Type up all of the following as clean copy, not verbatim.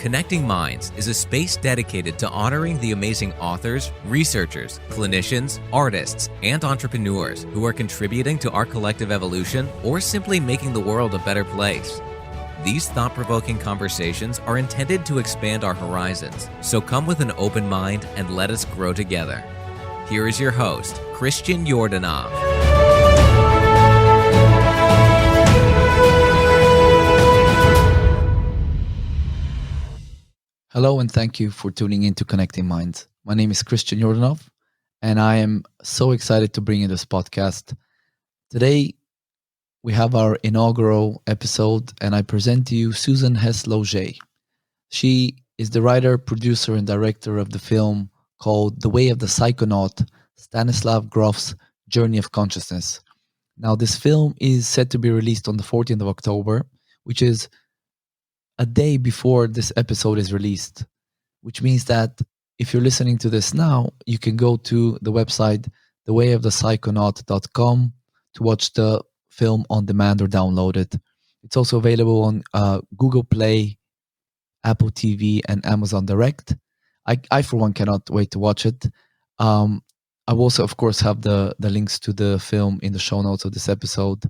Connecting Minds is a space dedicated to honoring the amazing authors, researchers, clinicians, artists, and entrepreneurs who are contributing to our collective evolution or simply making the world a better place. These thought-provoking conversations are intended to expand our horizons, so come with an open mind and let us grow together. Here is your host, Christian Yordanov. Hello and thank you for tuning in to Connecting Minds. My name is Christian Yordanov and I am so excited to bring you this podcast. Today we have our inaugural episode and I present to you Susan Hess Logeais. She is the writer, producer and director of the film called The Way of the Psychonaut, Stanislav Grof's Journey of Consciousness. Now this film is set to be released on the 14th of October, which is a day before this episode is released, which means that if you're listening to this now, you can go to the website thewayofthepsychonaut.com to watch the film on demand or download it. It's also available on Google Play, Apple TV, and Amazon Direct. I for one, cannot wait to watch it. I will also, of course, have the links to the film in the show notes of this episode.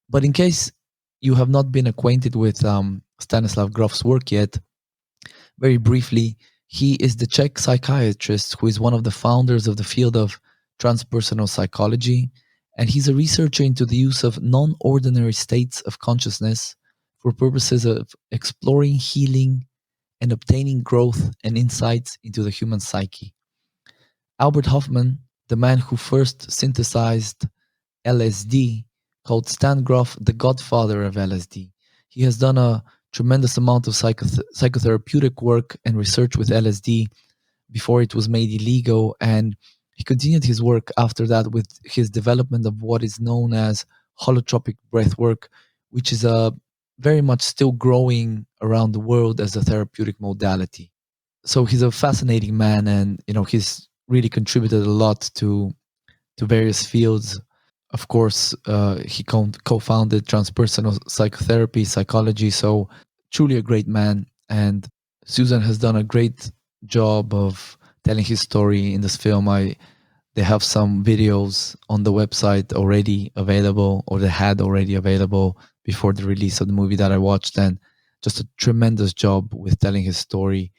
But in case you have not been acquainted with Stanislav Grof's work yet, very briefly, he is the Czech psychiatrist who is one of the founders of the field of transpersonal psychology, and he's a researcher into the use of non-ordinary states of consciousness for purposes of exploring healing and obtaining growth and insights into the human psyche. Albert Hofmann, the man who first synthesized LSD, called Stan Grof the godfather of LSD. He has done a tremendous amount of psychotherapeutic work and research with LSD before it was made illegal, and he continued his work after that with his development of what is known as holotropic breathwork, which is very much still growing around the world as a therapeutic modality. So he's a fascinating man, and he's really contributed a lot to various fields. Of course, he co-founded transpersonal psychotherapy, psychology, so truly a great man. And Susan has done a great job of telling his story in this film. They have some videos on the website already available, or they had already available before the release of the movie that I watched, and just a tremendous job with telling his story.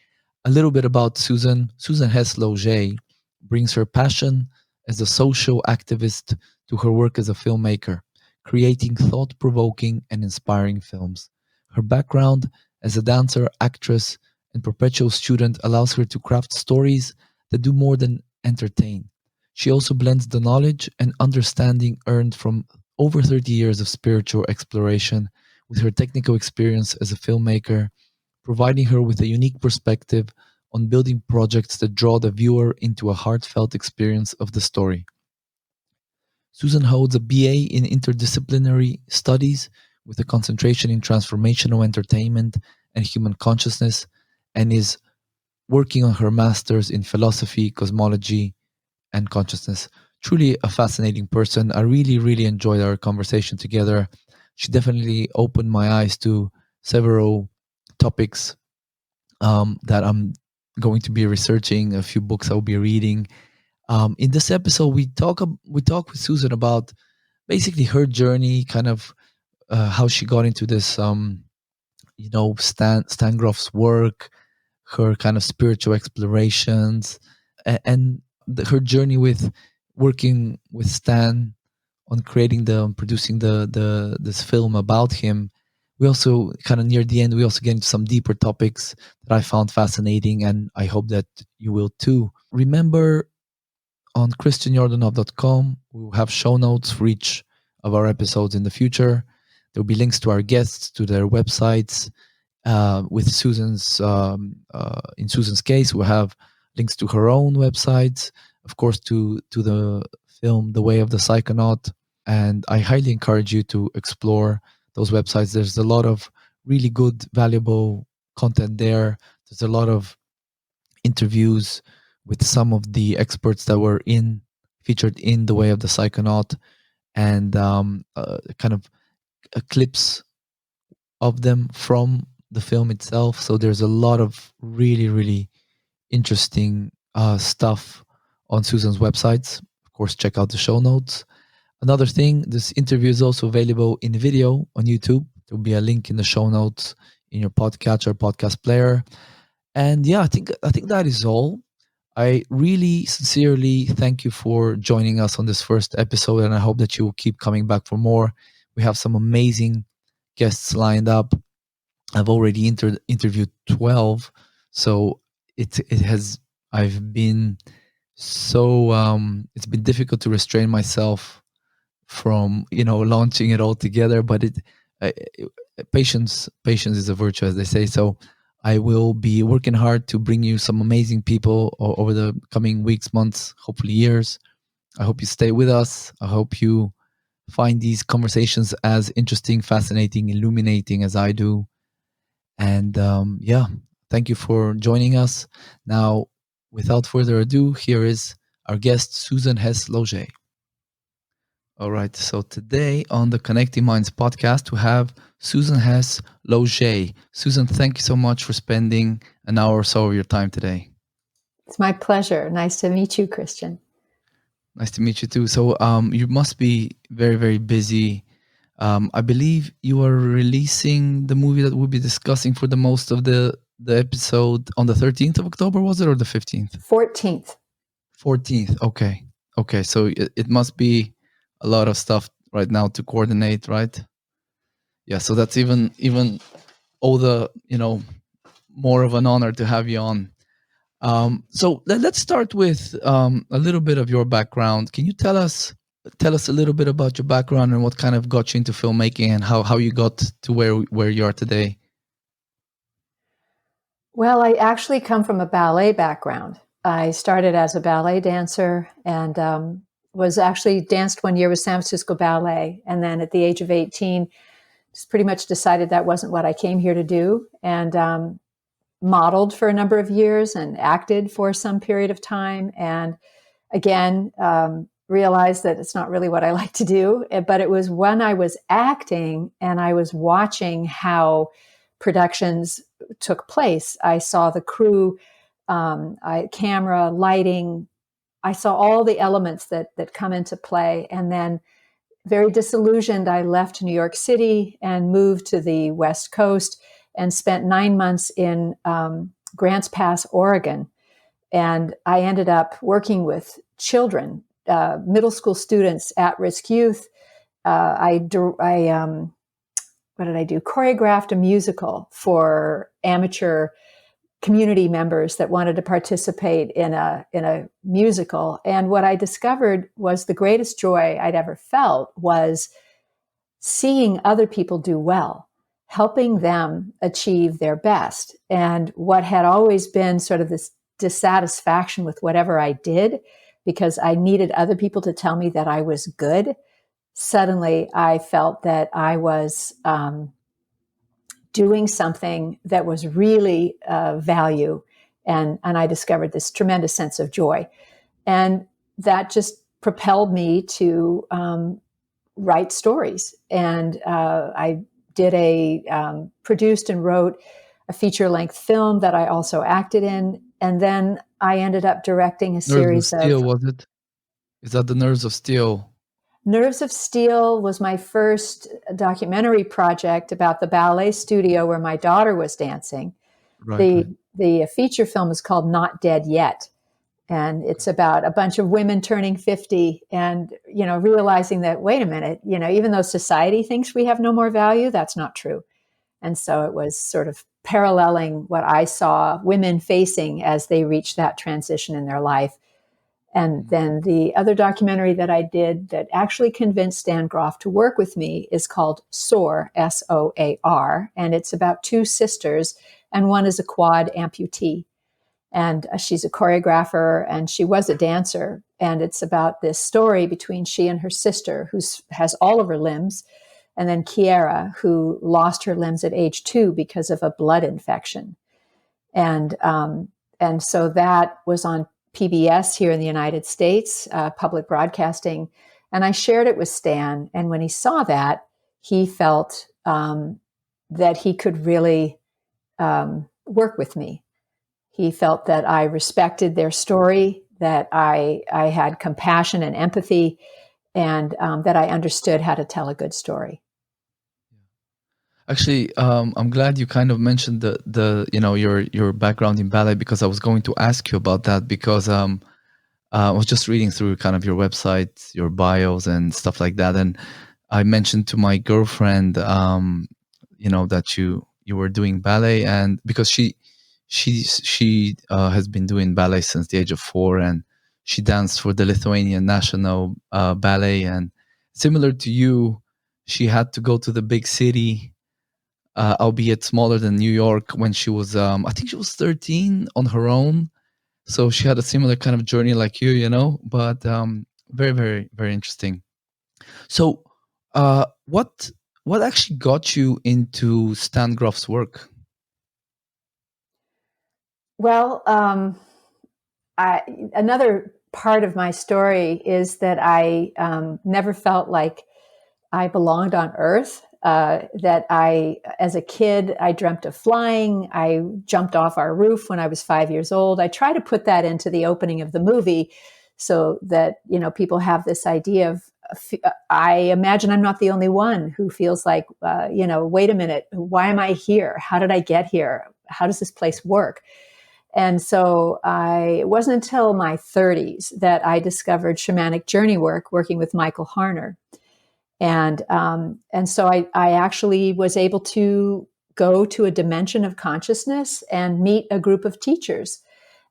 A little bit about Susan. Susan Hess Logeais brings her passion as a social activist to her work as a filmmaker, creating thought-provoking and inspiring films. Her background as a dancer, actress, and perpetual student allows her to craft stories that do more than entertain. She also blends the knowledge and understanding earned from over 30 years of spiritual exploration with her technical experience as a filmmaker, providing her with a unique perspective on building projects that draw the viewer into a heartfelt experience of the story. Susan holds a BA in Interdisciplinary Studies with a concentration in Transformational Entertainment and Human Consciousness, and is working on her Master's in Philosophy, Cosmology, and Consciousness. Truly a fascinating person. I really, really enjoyed our conversation together. She definitely opened my eyes to several topics that I'm going to be researching, a few books I'll be reading. In this episode, we talk with Susan about basically her journey, kind of how she got into this, Stan Grof's work, her kind of spiritual explorations, and her journey with working with Stan on producing this film about him. We also kind of near the end, we also get into some deeper topics that I found fascinating, and I hope that you will too. Remember, on christianyordanov.com, we will have show notes for each of our episodes in the future. There will be links to our guests, to their websites. With Susan's, in Susan's case, we'll have links to her own websites, of course, to the film The Way of the Psychonaut. And I highly encourage you to explore those websites. There's a lot of really good, valuable content there. There's a lot of interviews with some of the experts that were featured in The Way of the Psychonaut, and kind of clips of them from the film itself. So there's a lot of really, really interesting stuff on Susan's websites. Of course, check out the show notes. Another thing, this interview is also available in video on YouTube. There will be a link in the show notes in your podcatcher, podcast player. And yeah, I think that is all. I really sincerely thank you for joining us on this first episode, and I hope that you will keep coming back for more. We have some amazing guests lined up. I've already interviewed 12, so I've been it's been difficult to restrain myself from launching it all together, but patience is a virtue, as they say. So I will be working hard to bring you some amazing people over the coming weeks, months, hopefully years. I hope you stay with us. I hope you find these conversations as interesting, fascinating, illuminating as I do. And thank you for joining us. Now, without further ado, here is our guest, Susan Hess Logeais. All right, so today on the Connecting Minds podcast, we have Susan Hess Logeais. Susan, thank you so much for spending an hour or so of your time today. It's my pleasure. Nice to meet you, Christian. Nice to meet you too. So you must be very, very busy. I believe you are releasing the movie that we'll be discussing for the most of the episode on the 13th of October, was it, or the 15th? 14th. 14th, okay. So it must be a lot of stuff right now to coordinate, right? Yeah, so that's even all the, more of an honor to have you on. So let's start with a little bit of your background. Can you tell us a little bit about your background and what kind of got you into filmmaking and how you got to where you are today? Well, I actually come from a ballet background. I started as a ballet dancer and was actually danced 1 year with San Francisco Ballet. And then at the age of 18, just pretty much decided that wasn't what I came here to do, and modeled for a number of years and acted for some period of time. And again, realized that it's not really what I like to do. But it was when I was acting and I was watching how productions took place. I saw the crew, camera, lighting. I saw all the elements that come into play. And then very disillusioned, I left New York City and moved to the West Coast and spent 9 months in Grants Pass, Oregon. And I ended up working with children, middle school students, at-risk youth. What did I do? Choreographed a musical for amateur community members that wanted to participate in a musical. And what I discovered was the greatest joy I'd ever felt was seeing other people do well, helping them achieve their best. And what had always been sort of this dissatisfaction with whatever I did, because I needed other people to tell me that I was good, suddenly I felt that I was doing something that was really value. And I discovered this tremendous sense of joy. And that just propelled me to write stories. And I did produced and wrote a feature-length film that I also acted in. And then I ended up directing a series of... Nerves of Steel, was it? Is that the Nerves of Steel? Nerves of Steel was my first documentary project about the ballet studio where my daughter was dancing. Right. The feature film is called Not Dead Yet. And it's about a bunch of women turning 50 and, realizing that, wait a minute, even though society thinks we have no more value, that's not true. And so it was sort of paralleling what I saw women facing as they reached that transition in their life. And then the other documentary that I did that actually convinced Stan Grof to work with me is called SOAR, S-O-A-R. And it's about two sisters, and one is a quad amputee. And she's a choreographer and she was a dancer. And it's about this story between she and her sister, who has all of her limbs, and then Kiera, who lost her limbs at age 2 because of a blood infection. And so that was on PBS here in the United States, public broadcasting. And I shared it with Stan. And when he saw that, he felt that he could really work with me. He felt that I respected their story, that I had compassion and empathy, and that I understood how to tell a good story. Actually, I'm glad you kind of mentioned the your background in ballet, because I was going to ask you about that, because I was just reading through kind of your website, your bios and stuff like that, and I mentioned to my girlfriend, that you were doing ballet, and because she has been doing ballet since the age of 4, and she danced for the Lithuanian National Ballet, and similar to you, she had to go to the big city, albeit smaller than New York, when she was I think she was 13 on her own. So she had a similar kind of journey like you, but very, very, very interesting. So what actually got you into Stan Grof's work? Well, another part of my story is that I never felt like I belonged on Earth. That as a kid, I dreamt of flying. I jumped off our roof when I was 5 years old. I try to put that into the opening of the movie so that, people have this idea of, I imagine I'm not the only one who feels like, wait a minute, why am I here? How did I get here? How does this place work? And so it wasn't until my 30s that I discovered shamanic journey work, working with Michael Harner. And so I actually was able to go to a dimension of consciousness and meet a group of teachers.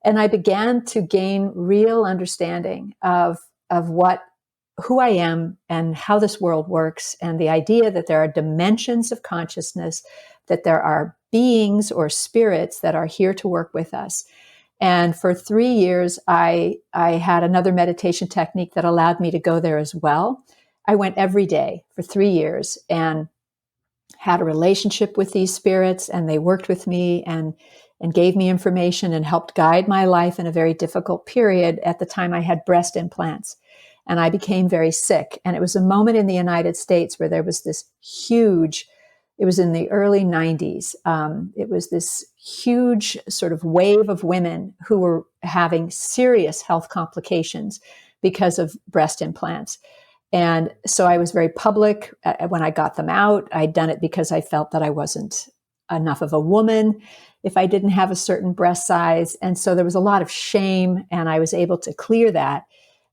And I began to gain real understanding of who I am and how this world works, and the idea that there are dimensions of consciousness, that there are beings or spirits that are here to work with us. And for 3 years, I had another meditation technique that allowed me to go there as well. I went every day for 3 years and had a relationship with these spirits, and they worked with me and gave me information and helped guide my life in a very difficult period. At the time, I had breast implants, and I became very sick. And it was a moment in the United States where there was this huge, it was in the early 90s, it was this huge sort of wave of women who were having serious health complications because of breast implants. And so I was very public when I got them out. I'd done it because I felt that I wasn't enough of a woman if I didn't have a certain breast size. And so there was a lot of shame, and I was able to clear that.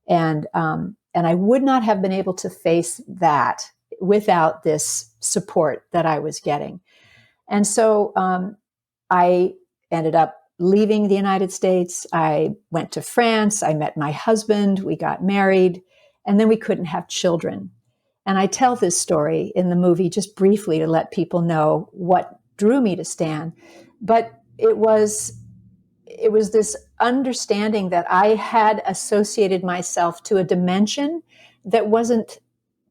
And I would not have been able to face that without this support that I was getting. And so I ended up leaving the United States. I went to France. I met my husband. We got married. And then we couldn't have children. And I tell this story in the movie just briefly to let people know what drew me to Stan. But it was this understanding that I had associated myself to a dimension that wasn't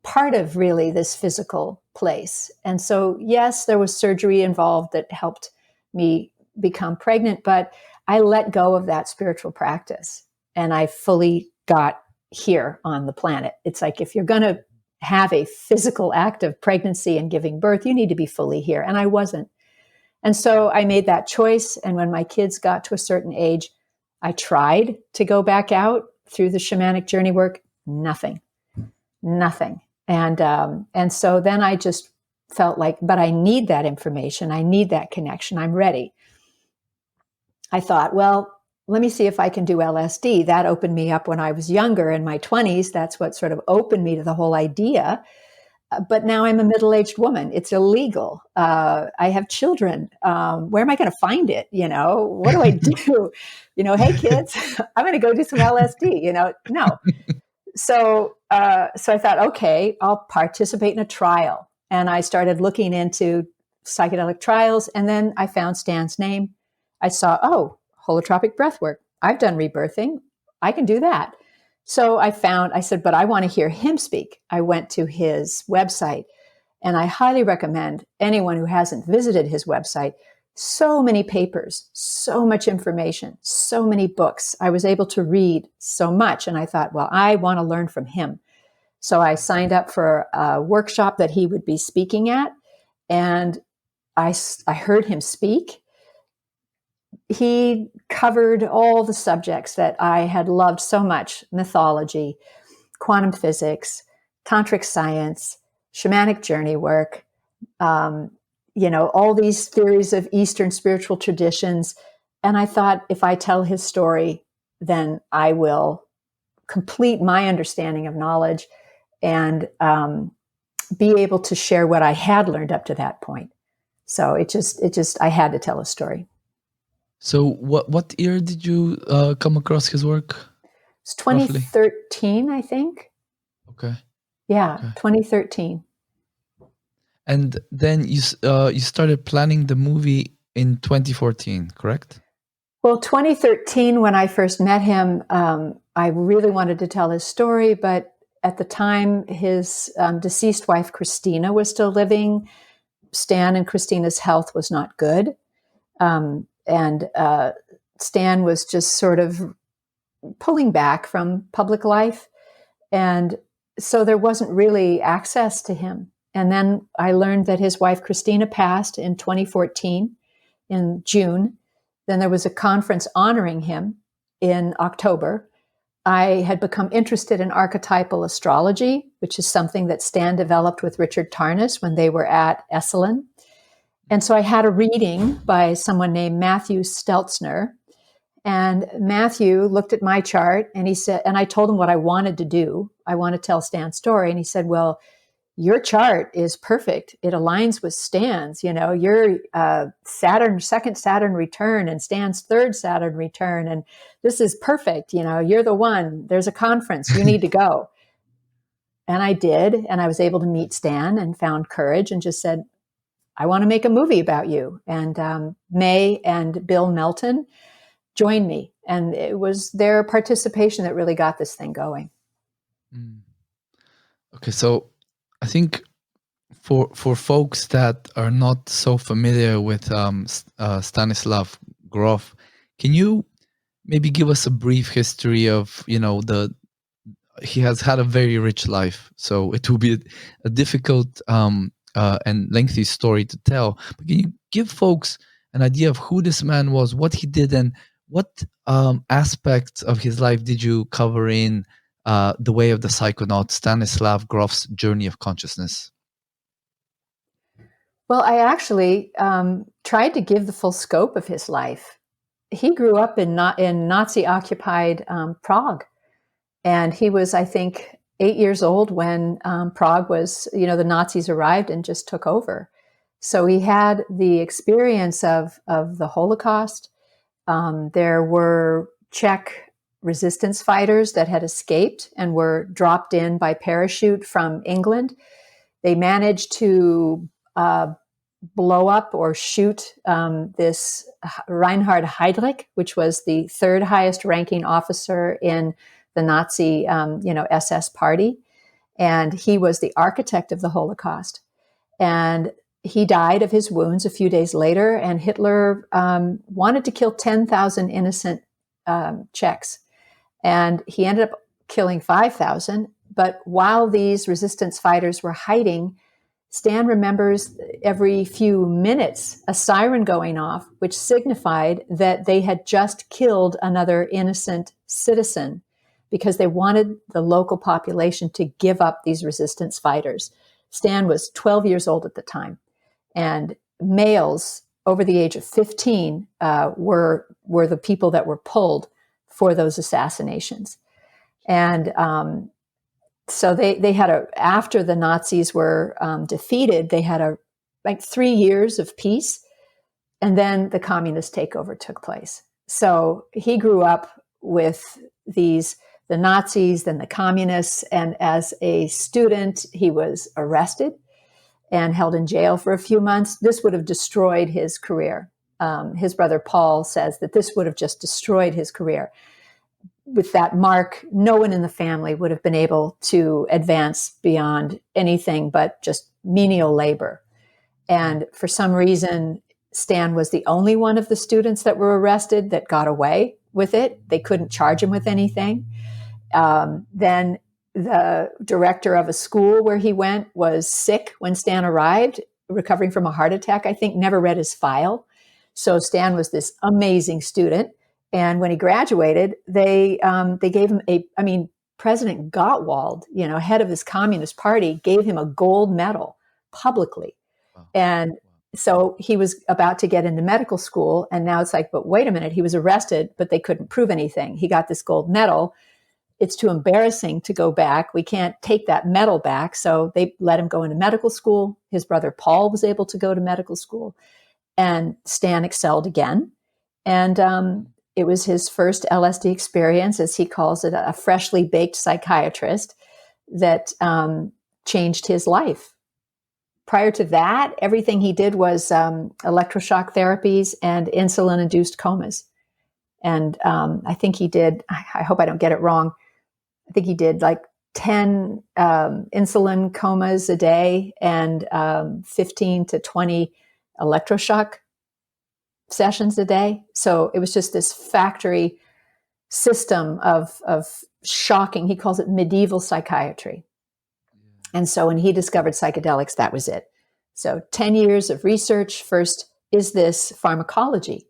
part of really this physical place. And so, yes, there was surgery involved that helped me become pregnant, but I let go of that spiritual practice, and I fully got here on the planet. It's like, if you're going to have a physical act of pregnancy and giving birth, you need to be fully here. And I wasn't. And so I made that choice. And when my kids got to a certain age, I tried to go back out through the shamanic journey work. Nothing. And so then I just felt like, but I need that information. I need that connection. I'm ready. I thought, well, let me see if I can do LSD. That opened me up when I was younger, in my 20s. That's what sort of opened me to the whole idea. But now I'm a middle-aged woman. It's illegal. I have children. Where am I going to find it? What do I do? Hey kids, I'm going to go do some LSD. No. So I thought, okay, I'll participate in a trial. And I started looking into psychedelic trials. And then I found Stan's name. I saw, holotropic breathwork. I've done rebirthing. I can do that. So I said, but I want to hear him speak. I went to his website, and I highly recommend anyone who hasn't visited his website. So many papers, so much information, so many books. I was able to read so much. And I thought, well, I want to learn from him. So I signed up for a workshop that he would be speaking at. And I heard him speak. he covered all the subjects that I had loved so much: mythology, quantum physics, tantric science, shamanic journey work, all these theories of Eastern spiritual traditions. And I thought, if I tell his story, then I will complete my understanding of knowledge and be able to share what I had learned up to that point. So I had to tell a story. So what year did you come across his work? It's 2013, roughly? I think. Okay. Yeah, okay. 2013. And then you started planning the movie in 2014, correct? Well, 2013, when I first met him, I really wanted to tell his story, but at the time, his deceased wife, Christina, was still living. Stan and Christina's health was not good. And Stan was just sort of pulling back from public life. And so there wasn't really access to him. And then I learned that his wife, Christina, passed in 2014 in June. Then there was a conference honoring him in October. I had become interested in archetypal astrology, which is something that Stan developed with Richard Tarnas when they were at Esalen. And so I had a reading by someone named Matthew Steltzner. And Matthew looked at my chart and he said, and I told him what I wanted to do. I want to tell Stan's story. And he said, well, your chart is perfect. It aligns with Stan's. You're second Saturn return and Stan's third Saturn return. And this is perfect. You're the one. There's a conference. You need to go. And I did. And I was able to meet Stan and found courage and just said, I want to make a movie about you. And May and Bill Melton joined me. And it was their participation that really got this thing going. Okay, so I think for folks that are not so familiar with Stanislav Grof, can you maybe give us a brief history of, he has had a very rich life, so it will be a difficult and lengthy story to tell. But can you give folks an idea of who this man was, what he did, and what aspects of his life did you cover in The Way of the Psychonaut, Stanislav Grof's Journey of Consciousness? Well, I actually tried to give the full scope of his life. He grew up in Nazi-occupied Prague, and he was, I think, 8 years old when Prague was, the Nazis arrived and just took over. So he had the experience of the Holocaust. There were Czech resistance fighters that had escaped and were dropped in by parachute from England. They managed to blow up or shoot this Reinhard Heydrich, which was the third highest ranking officer in the Nazi, SS party. And he was the architect of the Holocaust. And he died of his wounds a few days later. And Hitler wanted to kill 10,000 innocent Czechs. And he ended up killing 5,000. But while these resistance fighters were hiding, Stan remembers every few minutes a siren going off, which signified that they had just killed another innocent citizen because they wanted the local population to give up these resistance fighters. Stan was 12 years old at the time, and males over the age of 15 were the people that were pulled for those assassinations. And so they had after the Nazis were defeated, they had 3 years of peace, and then the communist takeover took place. So he grew up with the Nazis, then the communists, and as a student, he was arrested and held in jail for a few months. This would have destroyed his career. His brother Paul says that this would have just destroyed his career. With that mark, no one in the family would have been able to advance beyond anything but just menial labor. And for some reason, Stan was the only one of the students that were arrested that got away with it. They couldn't charge him with anything. Then the director of a school where he went was sick when Stan arrived, recovering from a heart attack, I think, never read his file. So Stan was this amazing student. And when he graduated, they gave him President Gottwald, head of this Communist Party, gave him a gold medal publicly. Wow. And so he was about to get into medical school. And now it's like, but wait a minute, he was arrested, but they couldn't prove anything. He got this gold medal. It's too embarrassing to go back. We can't take that medal back. So they let him go into medical school. His brother Paul was able to go to medical school. And Stan excelled again. And it was his first LSD experience, as he calls it, a freshly baked psychiatrist that changed his life. Prior to that, everything he did was electroshock therapies and insulin-induced comas. And I think he did, I hope I don't get it wrong, I think he did like 10 insulin comas a day and 15 to 20 electroshock sessions a day. So it was just this factory system of shocking, he calls it medieval psychiatry. And so when he discovered psychedelics, that was it. So 10 years of research. First, is this pharmacology?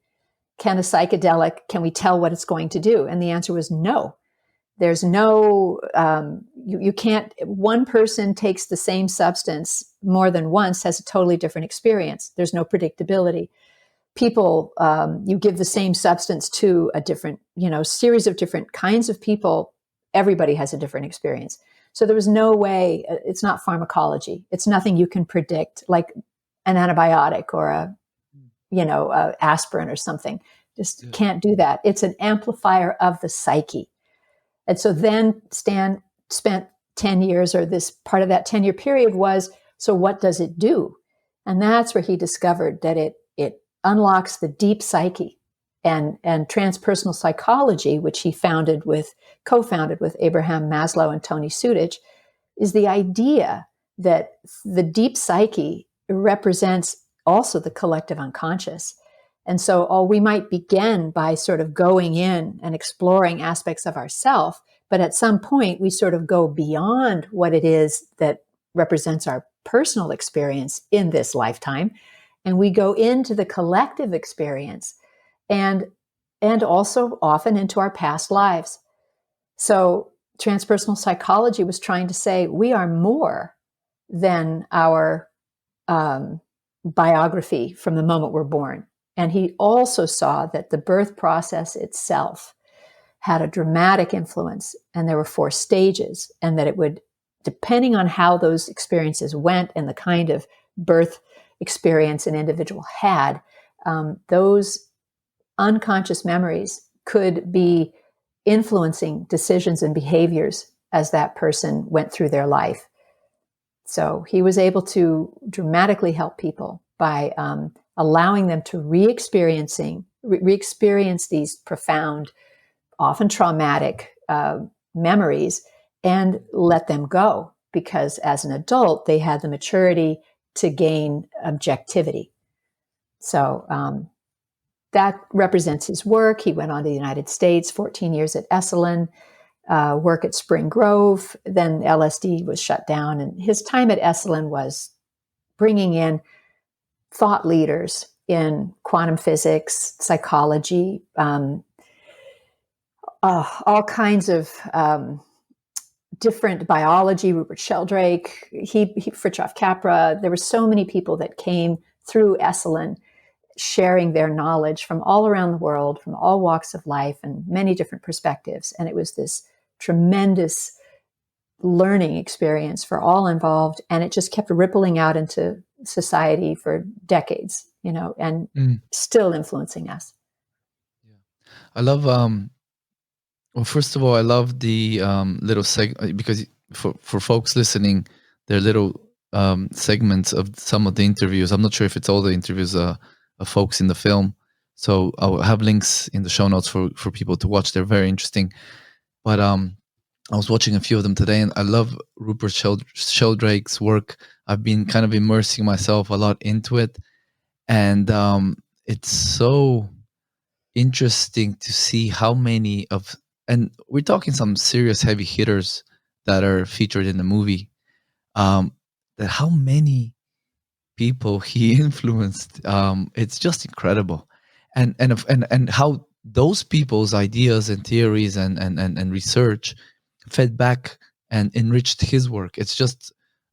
Can we tell what it's going to do? And the answer was no. There's no, you can't, one person takes the same substance more than once, has a totally different experience. There's no predictability. People, you give the same substance to a different, series of different kinds of people, everybody has a different experience. So there was no way, it's not pharmacology. It's nothing you can predict, like an antibiotic or a aspirin or something. Just can't do that. It's an amplifier of the psyche. And so then Stan spent 10 years, or this part of that 10-year period was, so what does it do? And that's where he discovered that it unlocks the deep psyche. And transpersonal psychology, which he co-founded with Abraham Maslow and Tony Sudich, is the idea that the deep psyche represents also the collective unconscious. And so we might begin by sort of going in and exploring aspects of ourself, but at some point we sort of go beyond what it is that represents our personal experience in this lifetime, and we go into the collective experience and also often into our past lives. So transpersonal psychology was trying to say we are more than our biography from the moment we're born. And he also saw that the birth process itself had a dramatic influence, and there were 4 stages, and that it would, depending on how those experiences went and the kind of birth experience an individual had, those unconscious memories could be influencing decisions and behaviors as that person went through their life. So he was able to dramatically help people by allowing them to re-experience these profound, often traumatic memories, and let them go, because as an adult, they had the maturity to gain objectivity. So that represents his work. He went on to the United States, 14 years at Esalen, work at Spring Grove. Then LSD was shut down. And his time at Esalen was bringing in thought leaders in quantum physics, psychology, all kinds of different biology, Rupert Sheldrake, Fritjof Capra. There were so many people that came through Esalen sharing their knowledge from all around the world, from all walks of life and many different perspectives. And it was this tremendous learning experience for all involved. And it just kept rippling out into society for decades, and still influencing us. I love, well, first of all, I love the little because for folks listening, there are little segments of some of the interviews. I'm not sure if it's all the interviews of folks in the film. So I'll have links in the show notes for people to watch. They're very interesting. But I was watching a few of them today, and I love Rupert Sheldrake's work. I've been kind of immersing myself a lot into it. And it's so interesting to see how many and we're talking some serious heavy hitters that are featured in the movie, that how many people he influenced. It's just incredible. and how those people's ideas and theories and research fed back and enriched his work. It's just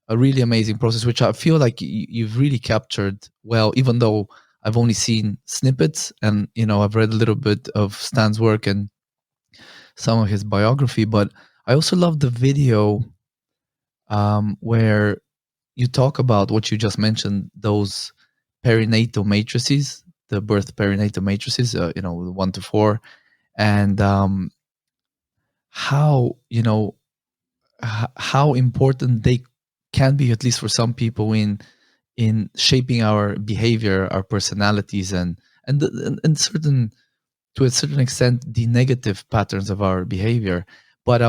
a really amazing process, which I feel like you've really captured well, even though I've only seen snippets, and I've read a little bit of Stan's work and some of his biography, but I also love the video where you talk about what you just mentioned, those perinatal matrices, the birth perinatal matrices, the 1 to 4, and how how important they can be, at least for some people, in shaping our behavior, our personalities, and certain, to a certain extent, the negative patterns of our behavior. But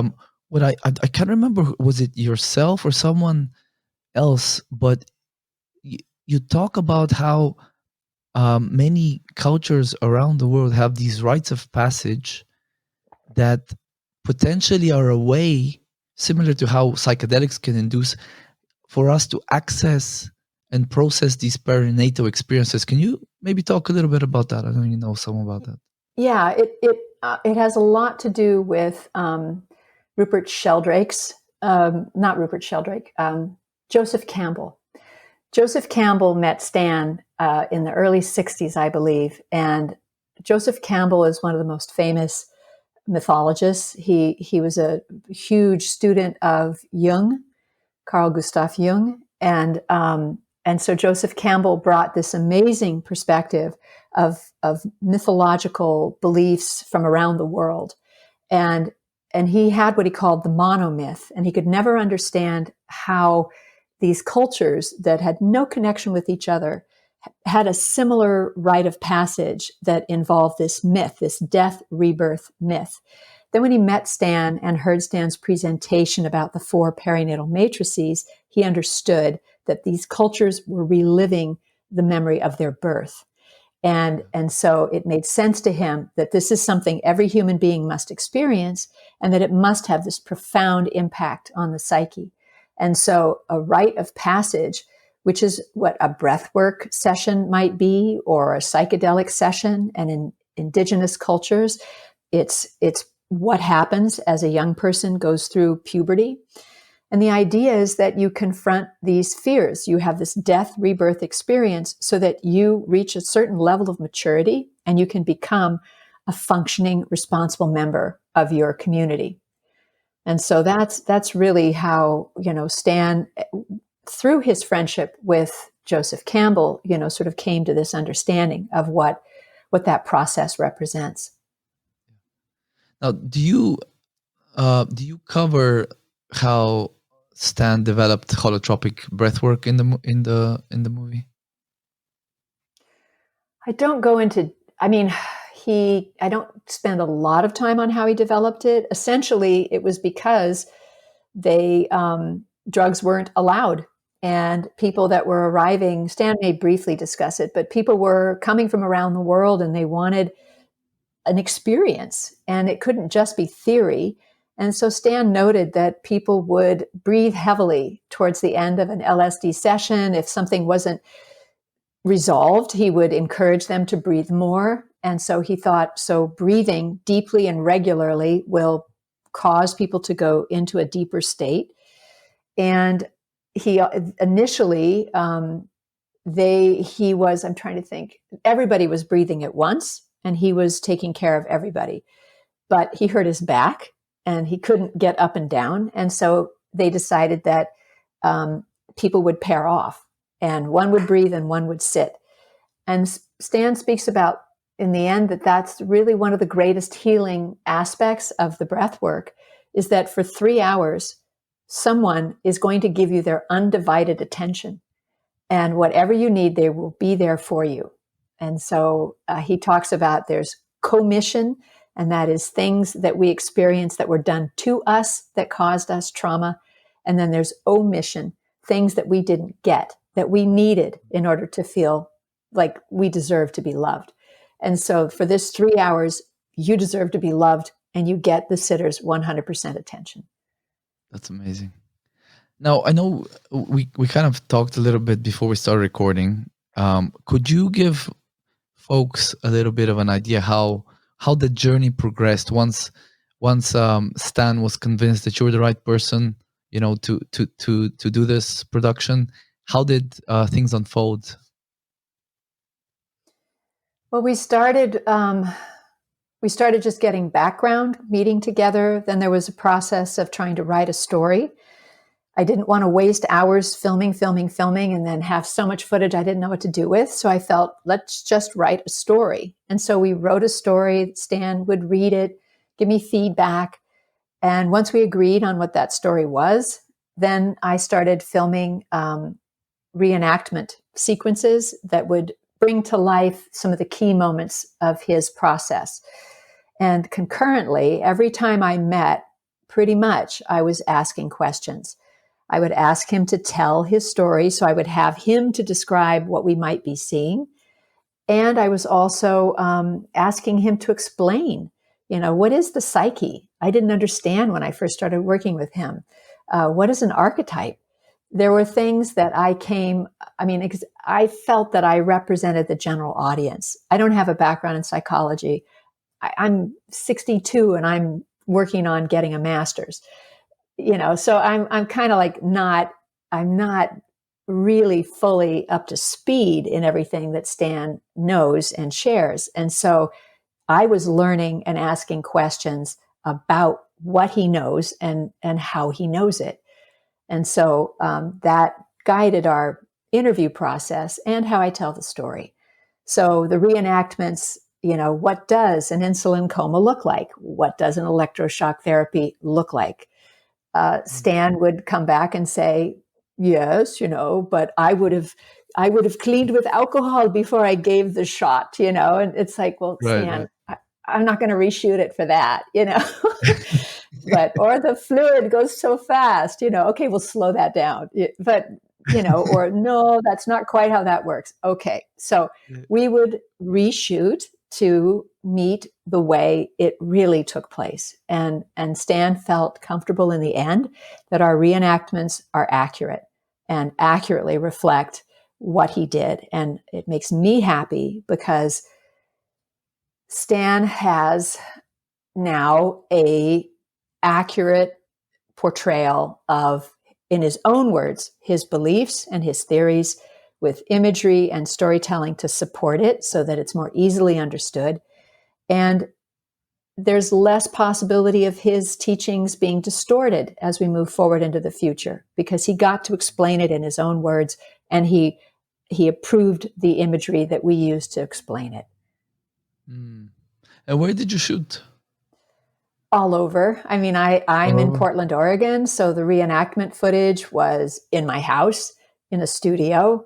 what I can't remember, was it yourself or someone else, but you talk about how many cultures around the world have these rites of passage that potentially are a way, similar to how psychedelics can induce, for us to access and process these perinatal experiences. Can you maybe talk a little bit about that? I don't even know some about that. Yeah, it has a lot to do with Rupert Sheldrake's, not Rupert Sheldrake, Joseph Campbell. Joseph Campbell met Stan in the early 60s, I believe, and Joseph Campbell is one of the most famous mythologists. He was a huge student of Jung, Carl Gustav Jung, and so Joseph Campbell brought this amazing perspective of mythological beliefs from around the world, and he had what he called the monomyth, and he could never understand how these cultures that had no connection with each other had a similar rite of passage that involved this myth, this death rebirth myth. Then when he met Stan and heard Stan's presentation about the 4 perinatal matrices, he understood that these cultures were reliving the memory of their birth. And so it made sense to him that this is something every human being must experience, and that it must have this profound impact on the psyche. And so a rite of passage, which is what a breathwork session might be, or a psychedelic session, and in indigenous cultures, it's what happens as a young person goes through puberty. And the idea is that you confront these fears. You have this death rebirth experience so that you reach a certain level of maturity and you can become a functioning, responsible member of your community. And so that's really how, Stan, through his friendship with Joseph Campbell, sort of came to this understanding of what that process represents. Now, do you cover how Stan developed holotropic breathwork in the movie? I don't go into. I don't spend a lot of time on how he developed it. Essentially, it was because drugs weren't allowed, and people that were arriving, Stan may briefly discuss it, but people were coming from around the world and they wanted an experience, and it couldn't just be theory. And so Stan noted that people would breathe heavily towards the end of an LSD session. If something wasn't resolved, he would encourage them to breathe more. And so he thought, breathing deeply and regularly will cause people to go into a deeper state. And he initially, I'm trying to think, everybody was breathing at once, and he was taking care of everybody. But he hurt his back and he couldn't get up and down. And so they decided that people would pair off, and one would breathe and one would sit. And Stan speaks about, in the end, that's really one of the greatest healing aspects of the breath work, is that for 3 hours, someone is going to give you their undivided attention. And whatever you need, they will be there for you. And so he talks about there's commission, and that is things that we experience that were done to us that caused us trauma. And then there's omission, things that we didn't get, that we needed in order to feel like we deserve to be loved. And so for this 3 hours, you deserve to be loved, and you get the sitter's 100% attention. That's amazing. Now, I know we kind of talked a little bit before we started recording. Could you give folks a little bit of an idea how the journey progressed once Stan was convinced that you were the right person, to do this production? How did things unfold? Well, we started just getting background, meeting together. Then there was a process of trying to write a story. I didn't want to waste hours filming, and then have so much footage I didn't know what to do with. So I felt, let's just write a story. And so we wrote a story. Stan would read it, give me feedback. And once we agreed on what that story was, then I started filming reenactment sequences that would bring to life some of the key moments of his process. And concurrently, every time I met, pretty much, I was asking questions. I would ask him to tell his story, so I would have him to describe what we might be seeing. And I was also asking him to explain, what is the psyche? I didn't understand when I first started working with him. What is an archetype? There were things that I felt that I represented the general audience. I don't have a background in psychology. I'm 62 and I'm working on getting a master's, so I'm kind of like I'm not really fully up to speed in everything that Stan knows and shares. And so I was learning and asking questions about what he knows and how he knows it. And so that guided our interview process and how I tell the story. So the reenactments, what does an insulin coma look like? What does an electroshock therapy look like? Stan would come back and say, yes, but I would have cleaned with alcohol before I gave the shot, and it's like, well, Right, Stan, right. I'm not going to reshoot it for that, or the fluid goes so fast, okay, we'll slow that down. But, or no, that's not quite how that works. Okay. So we would reshoot to meet the way it really took place. And Stan felt comfortable in the end that our reenactments are accurate and accurately reflect what he did. And it makes me happy because Stan has now a accurate portrayal of, in his own words, his beliefs and his theories, with imagery and storytelling to support it so that it's more easily understood. And there's less possibility of his teachings being distorted as we move forward into the future, because he got to explain it in his own words, and he approved the imagery that we used to explain it. Mm. And where did you shoot? All over. I mean, I'm in Portland, Oregon, so the reenactment footage was in my house, in a studio,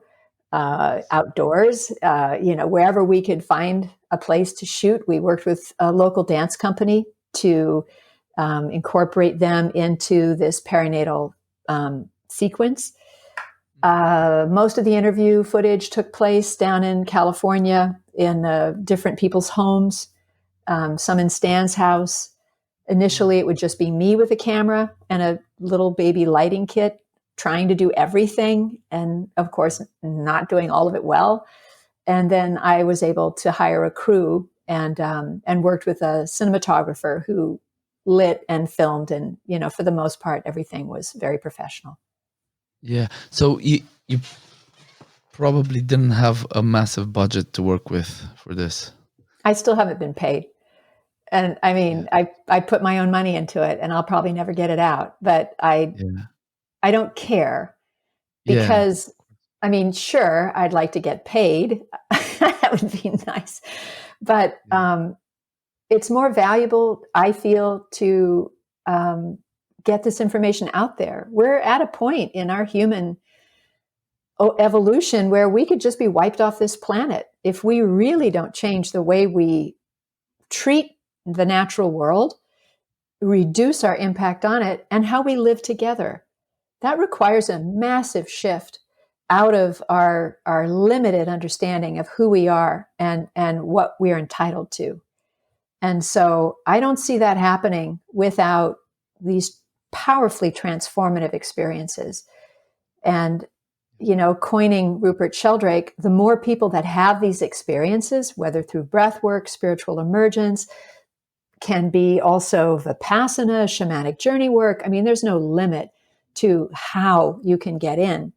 outdoors, wherever we could find a place to shoot. We worked with a local dance company to incorporate them into this perinatal sequence. Most of the interview footage took place down in California in different people's homes, some in Stan's house. Initially, it would just be me with a camera and a little baby lighting kit, trying to do everything, and of course, not doing all of it well. And then I was able to hire a crew and worked with a cinematographer who lit and filmed, and for the most part, everything was very professional. Yeah. So you probably didn't have a massive budget to work with for this. I still haven't been paid. And I mean, I put my own money into it, and I'll probably never get it out. But I don't care, because, I mean, sure, I'd like to get paid. That would be nice. But it's more valuable, I feel, to get this information out there. We're at a point in our human evolution where we could just be wiped off this planet if we really don't change the way we treat the natural world, reduce our impact on it, and how we live together. That requires a massive shift out of our limited understanding of who we are and what we are entitled to. And so I don't see that happening without these powerfully transformative experiences. And coining Rupert Sheldrake, the more people that have these experiences, whether through breath work, spiritual emergence, can be also Vipassana, shamanic journey work. I mean, there's no limit to how you can get in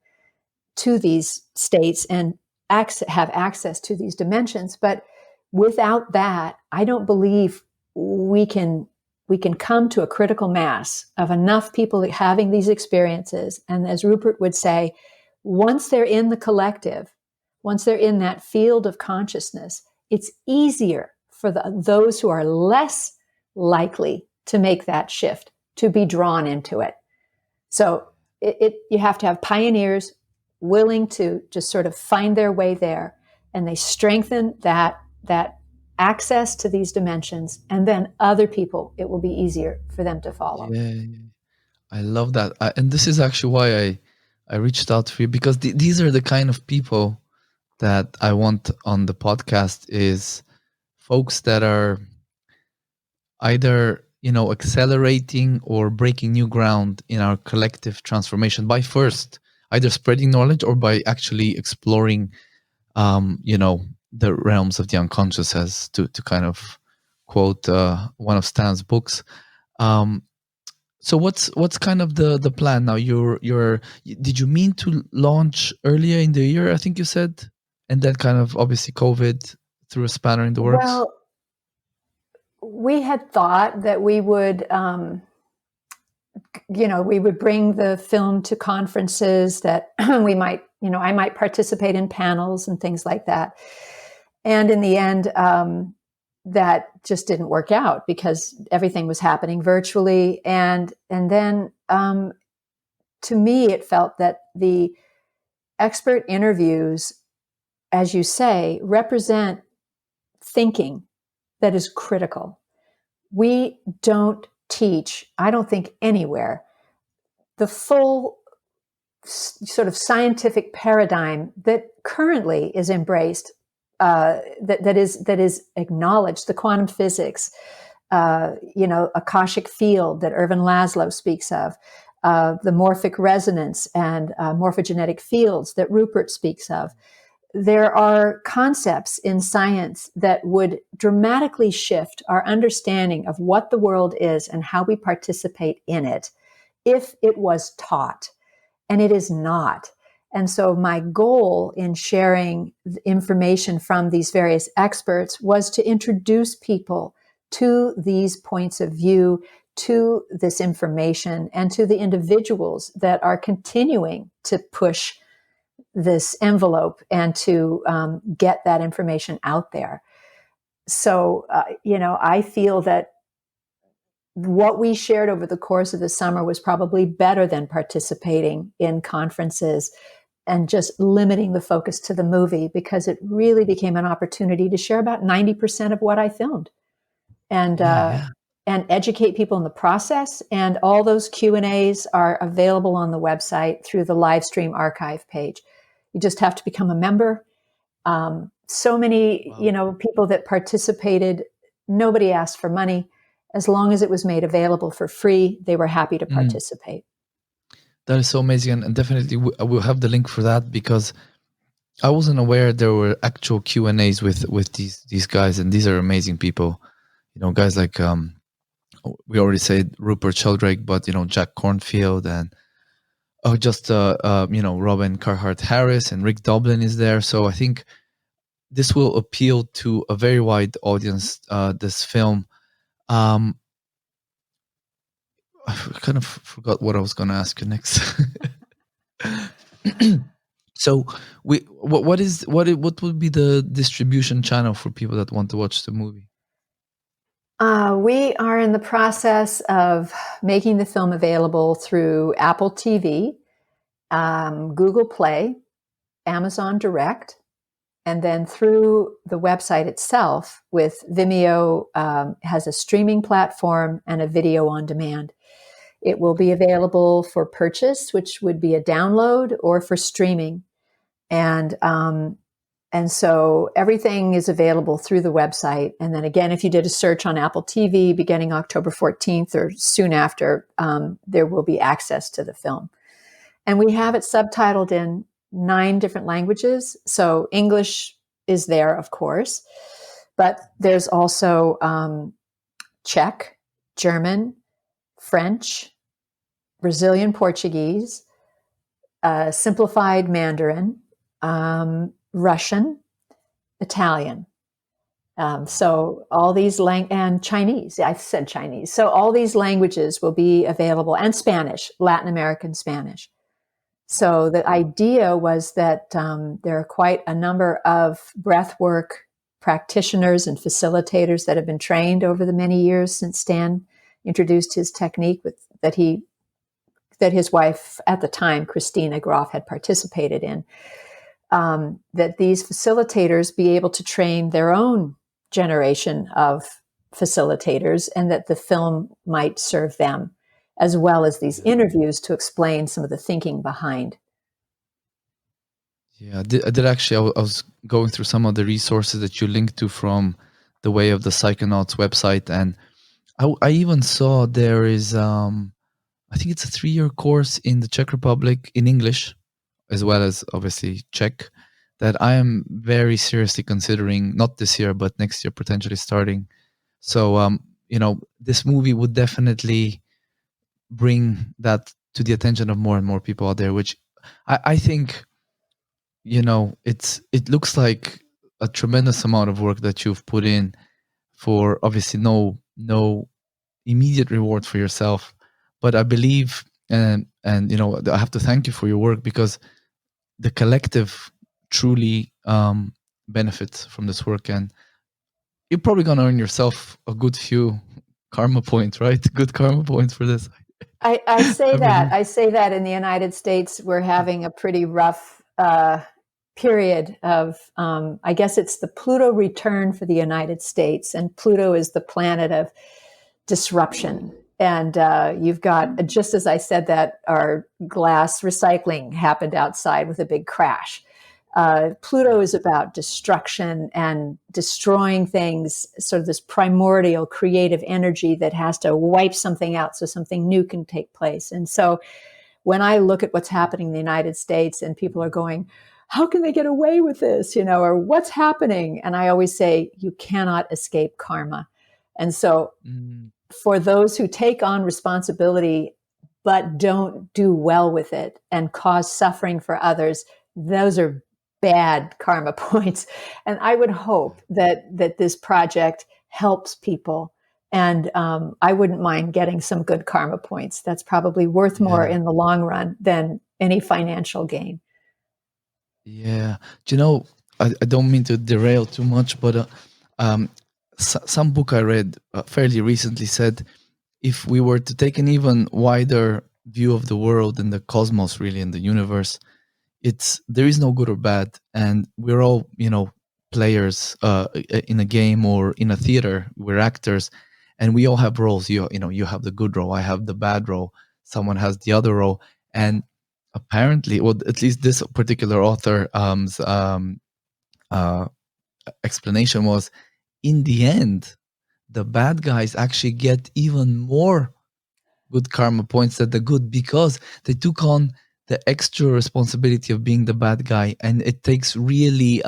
to these states and have access to these dimensions. But without that, I don't believe we can come to a critical mass of enough people having these experiences. And as Rupert would say, once they're in the collective, once they're in that field of consciousness, it's easier for those who are less likely to make that shift, to be drawn into it. So you have to have pioneers willing to just sort of find their way there, and they strengthen that access to these dimensions, and then other people, it will be easier for them to follow. Yeah, I love that. And this is actually why I reached out to you, because these are the kind of people that I want on the podcast, is folks that are either, accelerating or breaking new ground in our collective transformation by first either spreading knowledge or by actually exploring, the realms of the unconscious, as to kind of quote one of Stan's books. So what's kind of the plan now? Did you mean to launch earlier in the year, I think you said, and then kind of obviously COVID threw a spanner in the works? Well, we had thought that we would, we would bring the film to conferences, that we might, I might participate in panels and things like that. And in the end, that just didn't work out because everything was happening virtually. And then to me, it felt that the expert interviews, as you say, represent thinking that is critical. We don't teach, I don't think anywhere, the full sort of scientific paradigm that currently is embraced, that is acknowledged, the quantum physics, Akashic field that Ervin Laszlo speaks of, the morphic resonance and morphogenetic fields that Rupert speaks of. There are concepts in science that would dramatically shift our understanding of what the world is and how we participate in it if it was taught, and it is not. And so my goal in sharing information from these various experts was to introduce people to these points of view, to this information, and to the individuals that are continuing to push this envelope and to get that information out there. So, I feel that what we shared over the course of the summer was probably better than participating in conferences and just limiting the focus to the movie, because it really became an opportunity to share about 90% of what I filmed and educate people in the process. And all those Q&As are available on the website through the live stream archive page. You just have to become a member. So many, people that participated, nobody asked for money. As long as it was made available for free, they were happy to participate. That is so amazing. And definitely we'll have the link for that, because I wasn't aware there were actual Q&As with these guys. And these are amazing people. Guys like, we already said Rupert Sheldrake, but, Jack Cornfield and Robin Carhart Harris and Rick Doblin is there. So I think this will appeal to a very wide audience, this film. I kind of forgot what I was going to ask you next. So what would be the distribution channel for people that want to watch the movie? We are in the process of making the film available through Apple TV, Google Play, Amazon Direct, and then through the website itself with Vimeo, has a streaming platform and a video on demand. It will be available for purchase, which would be a download, or for streaming. And so everything is available through the website. And then again, if you did a search on Apple TV beginning October 14th or soon after, there will be access to the film. And we have it subtitled in 9 different languages. So English is there, of course, but there's also Czech, German, French, Brazilian Portuguese, simplified Mandarin, Russian, Italian. So all these and Chinese, I said Chinese. So all these languages will be available, and Spanish, Latin American Spanish. So the idea was that there are quite a number of breathwork practitioners and facilitators that have been trained over the many years since Stan introduced his technique that his wife at the time, Christina Grof, had participated in. That these facilitators be able to train their own generation of facilitators, and that the film might serve them, as well as these interviews to explain some of the thinking behind. Yeah, I did actually. I was going through some of the resources that you linked to from the Way of the Psychonauts website, and I even saw there is, I think it's a 3-year course in the Czech Republic in English, as well as obviously Czech, that I am very seriously considering, not this year, but next year potentially starting. So, this movie would definitely bring that to the attention of more and more people out there, which I think, it looks like a tremendous amount of work that you've put in for obviously no immediate reward for yourself. But I believe, and I have to thank you for your work, because the collective truly benefits from this work, and you're probably going to earn yourself a good few karma points, right? Good karma points for this. I say that in the United States, we're having a pretty rough period of, I guess it's the Pluto return for the United States, and Pluto is the planet of disruption. And you've got, just as I said that, our glass recycling happened outside with a big crash. Pluto is about destruction and destroying things, sort of this primordial creative energy that has to wipe something out so something new can take place. And so when I look at what's happening in the United States and people are going, how can they get away with this? Or what's happening? And I always say, you cannot escape karma. And so for those who take on responsibility, but don't do well with it and cause suffering for others, those are bad karma points. And I would hope that this project helps people. And I wouldn't mind getting some good karma points. That's probably worth more in the long run than any financial gain. Yeah. Do you know, I don't mean to derail too much, but some book I read fairly recently said, if we were to take an even wider view of the world and the cosmos, really, and the universe, there is no good or bad, and we're all players in a game or in a theater. We're actors, and we all have roles. You have the good role, I have the bad role, someone has the other role. And apparently, well, at least this particular author explanation was, in the end, the bad guys actually get even more good karma points than the good, because they took on the extra responsibility of being the bad guy, and it takes really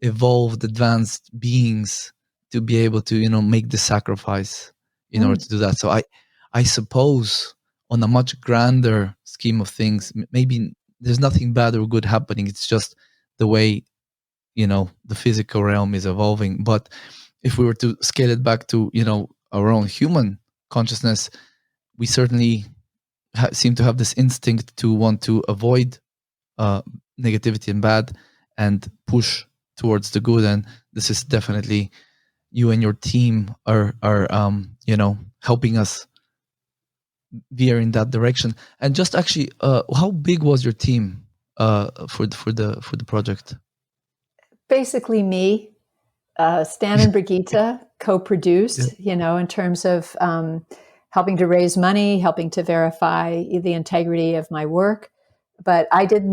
evolved, advanced beings to be able to make the sacrifice in order to do that. So I suppose, on a much grander scheme of things, maybe there's nothing bad or good happening. It's just the way the physical realm is evolving. But if we were to scale it back to our own human consciousness, we certainly seem to have this instinct to want to avoid negativity and bad and push towards the good. And this is definitely, you and your team are helping us veer in that direction. And just actually, how big was your team for the project? Basically me, Stan and Brigitte co-produced, in terms of helping to raise money, helping to verify the integrity of my work. But I did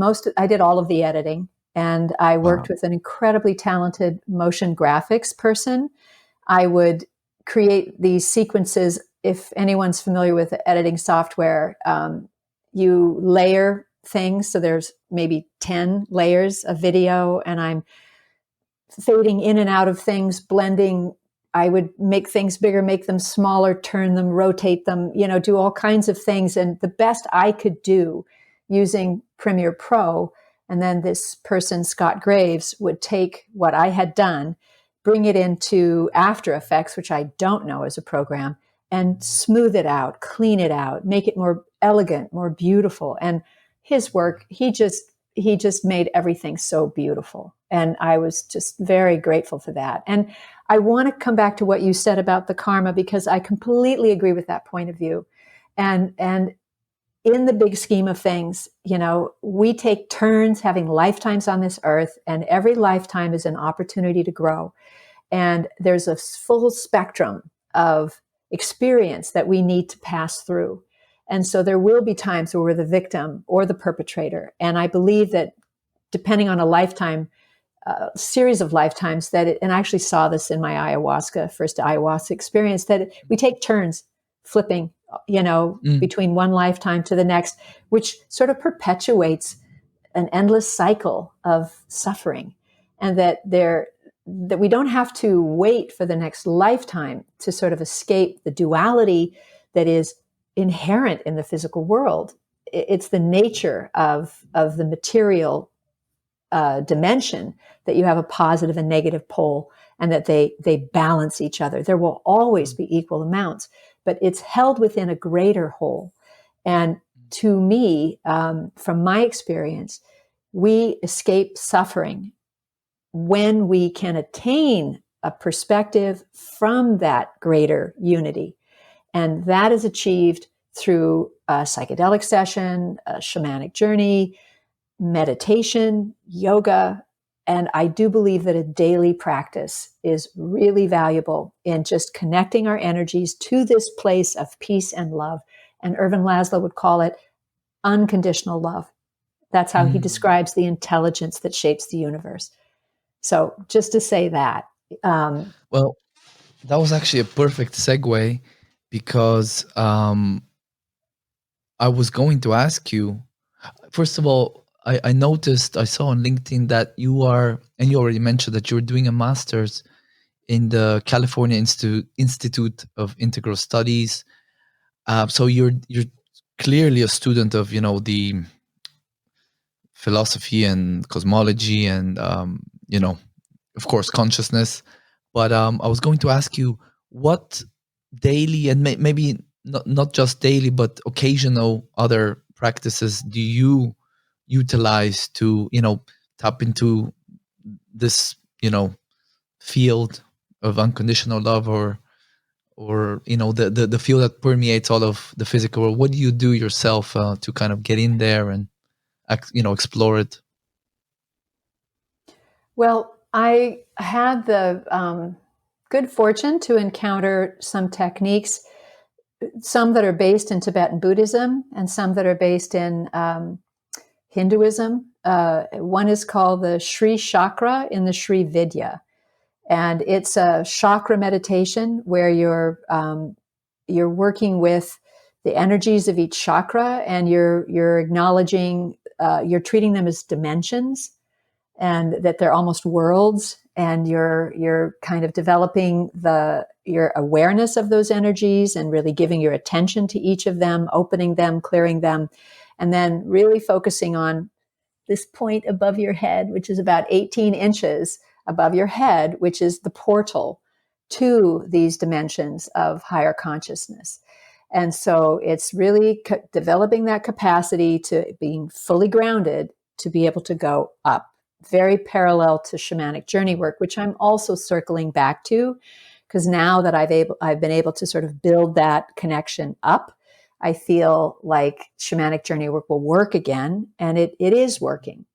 all of the editing, and I worked with an incredibly talented motion graphics person. I would create these sequences. If anyone's familiar with editing software, you layer things. So there's maybe 10 layers of video, and I'm fading in and out of things, blending. I would make things bigger, make them smaller, turn them, rotate them, do all kinds of things. And the best I could do using Premiere Pro, and then this person, Scott Graves, would take what I had done, bring it into After Effects, which I don't know as a program, and smooth it out, clean it out, make it more elegant, more beautiful. And his work, he just made everything so beautiful. And I was just very grateful for that. And I want to come back to what you said about the karma, because I completely agree with that point of view. And in the big scheme of things, we take turns having lifetimes on this earth, and every lifetime is an opportunity to grow. And there's a full spectrum of experience that we need to pass through. And so there will be times where we're the victim or the perpetrator. And I believe that depending on a lifetime, series of lifetimes, and I actually saw this in my first ayahuasca experience, that we take turns flipping, between one lifetime to the next, which sort of perpetuates an endless cycle of suffering. And that we don't have to wait for the next lifetime to sort of escape the duality that is inherent in the physical world. It's the nature of the material dimension that you have a positive and negative pole, and that they balance each other. There will always be equal amounts, but it's held within a greater whole. And to me, from my experience, we escape suffering when we can attain a perspective from that greater unity. And that is achieved through a psychedelic session, a shamanic journey, meditation, yoga. And I do believe that a daily practice is really valuable in just connecting our energies to this place of peace and love. And Ervin Laszlo would call it unconditional love. That's how he describes the intelligence that shapes the universe. So just to say that. Well, that was actually a perfect segue, because I was going to ask you, first of all, I noticed, I saw on LinkedIn that you are, and you already mentioned that you're doing a master's in the California Institute of Integral Studies. So you're clearly a student of, the philosophy and cosmology and, of course, consciousness. But I was going to ask you, what daily and maybe not just daily, but occasional other practices do you utilize to, tap into this, field of unconditional love, or the field that permeates all of the physical world? What do you do yourself to kind of get in there and, explore it? Well, I had the good fortune to encounter some techniques, some that are based in Tibetan Buddhism and some that are based in Hinduism. One is called the Sri Chakra in the Sri Vidya. And it's a chakra meditation where you're working with the energies of each chakra, and you're acknowledging, you're treating them as dimensions, and that they're almost worlds, and you're kind of developing your awareness of those energies and really giving your attention to each of them, opening them, clearing them, and then really focusing on this point above your head, which is about 18 inches above your head, which is the portal to these dimensions of higher consciousness. And so it's really developing that capacity to being fully grounded to be able to go up, very parallel to shamanic journey work, which I'm also circling back to, because now that I've been able to sort of build that connection up, I feel like shamanic journey work will work again, and it is working.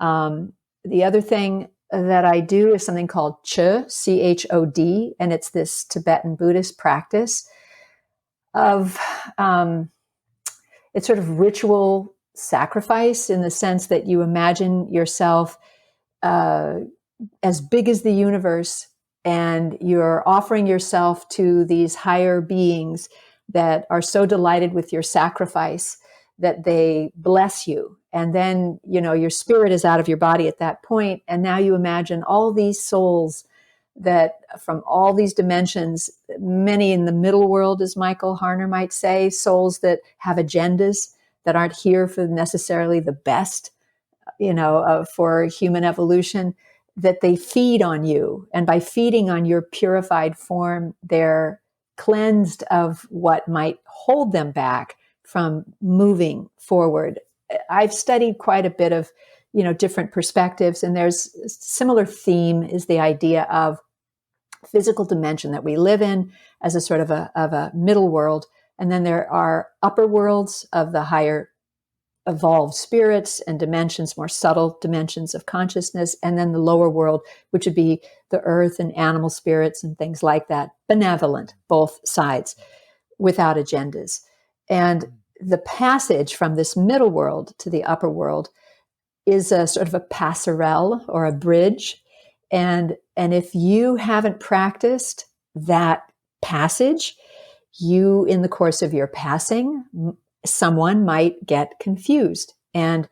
The other thing that I do is something called Chod, and it's this Tibetan Buddhist practice of it's sort of ritual sacrifice, in the sense that you imagine yourself as big as the universe, and you're offering yourself to these higher beings that are so delighted with your sacrifice that they bless you. And then, your spirit is out of your body at that point. And now you imagine all these souls that from all these dimensions, many in the middle world, as Michael Harner might say, souls that have agendas that aren't here for necessarily the best, for human evolution, that they feed on you. And by feeding on your purified form, they're cleansed of what might hold them back from moving forward. I've studied quite a bit of, different perspectives, and there's a similar theme is the idea of physical dimension that we live in as a sort of a middle world. And then there are upper worlds of the higher evolved spirits and dimensions, more subtle dimensions of consciousness. And then the lower world, which would be the earth and animal spirits and things like that, benevolent, both sides, without agendas. And the passage from this middle world to the upper world is a sort of a passerelle or a bridge. And if you haven't practiced that passage, you, in the course of your passing, someone might get confused and